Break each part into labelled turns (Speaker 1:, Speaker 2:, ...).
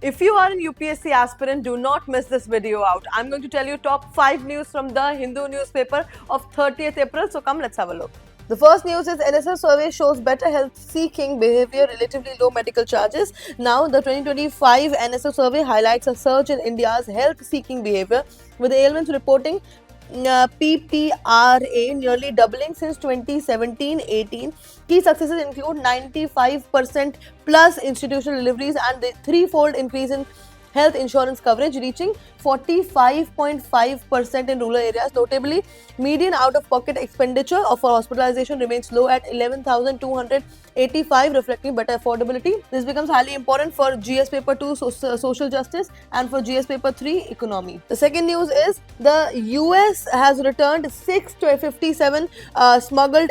Speaker 1: If you are an UPSC aspirant, do not miss this video out. I'm going to tell you top 5 news from the Hindu newspaper of 30th April. So come, let's have a look. The first news is NSS survey shows better health seeking behavior, relatively low medical charges. Now, the 2025 NSS survey highlights a surge in India's health seeking behavior, with ailments reporting PPRA nearly doubling since 2017-18. Key successes include 95% plus institutional deliveries and the threefold increase in health insurance coverage, reaching 45.5% in rural areas. Notably, median out-of-pocket expenditure for hospitalization remains low at 11,285, reflecting better affordability. This becomes highly important for GS Paper 2 Social Justice and for GS Paper 3 Economy. The second news is the US has returned 6 to 57 smuggled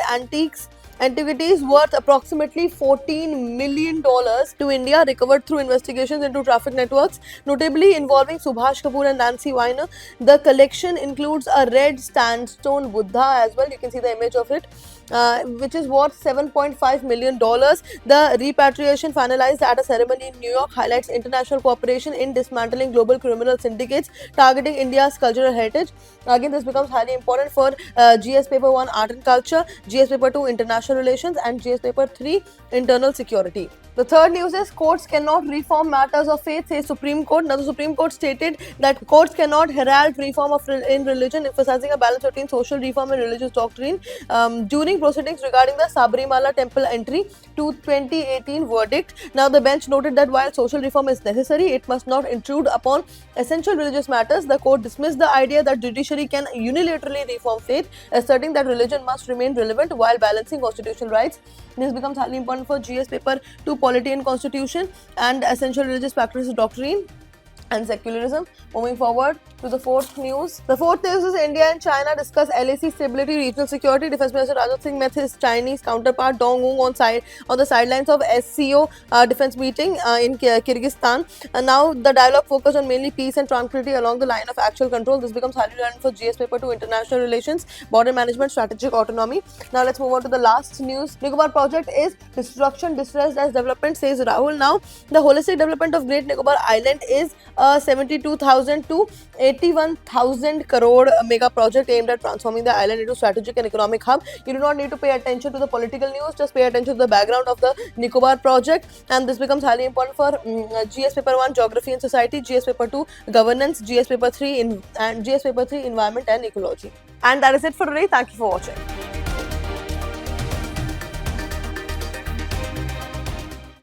Speaker 1: antiquities worth approximately $14 million to India, recovered through investigations into traffic networks, notably involving Subhash Kapoor and Nancy Weiner. The collection includes a red sandstone Buddha as well. You can see the image of it, which is worth $7.5 million. The repatriation, finalized at a ceremony in New York, highlights international cooperation in dismantling global criminal syndicates targeting India's cultural heritage. Again, this becomes highly important for GS Paper 1 Art and Culture, GS Paper 2 International Relations, and GS Paper 3 Internal Security. The third news is courts cannot reform matters of faith, says Supreme Court. Now, the Supreme Court stated that courts cannot herald reform in religion, emphasizing a balance between social reform and religious doctrine. During proceedings regarding the Sabarimala temple entry to 2018 verdict, now the bench noted that while social reform is necessary, it must not intrude upon essential religious matters. The court dismissed the idea that judiciary can unilaterally reform faith, asserting that religion must remain relevant while balancing constitutional rights. This becomes highly important for GS Paper 2 Polity and Constitution and Essential Religious Practices Doctrine and Secularism. Moving forward to the fourth news. The fourth news is India and China discuss LAC stability, regional security. Defense Minister Rajnath Singh met his Chinese counterpart Dong Ung on the sidelines of SCO defense meeting in Kyrgyzstan. And now the dialogue focused on mainly peace and tranquility along the line of actual control. This becomes highly relevant for GS Paper 2 International Relations, Border Management, Strategic Autonomy. Now let's move on to the last news. Nicobar project is destruction disguised as development, says Rahul. Now the holistic development of Great Nicobar Island is a 72,000 to 81,000 crore mega project aimed at transforming the island into strategic and economic hub. You do not need to pay attention to the political news, just pay attention to the background of the Nicobar project, and this becomes highly important for GS Paper 1 Geography and Society, GS Paper 2 Governance, GS Paper 3 and GS Paper 3 Environment and Ecology. And that is it for today. Thank you for watching.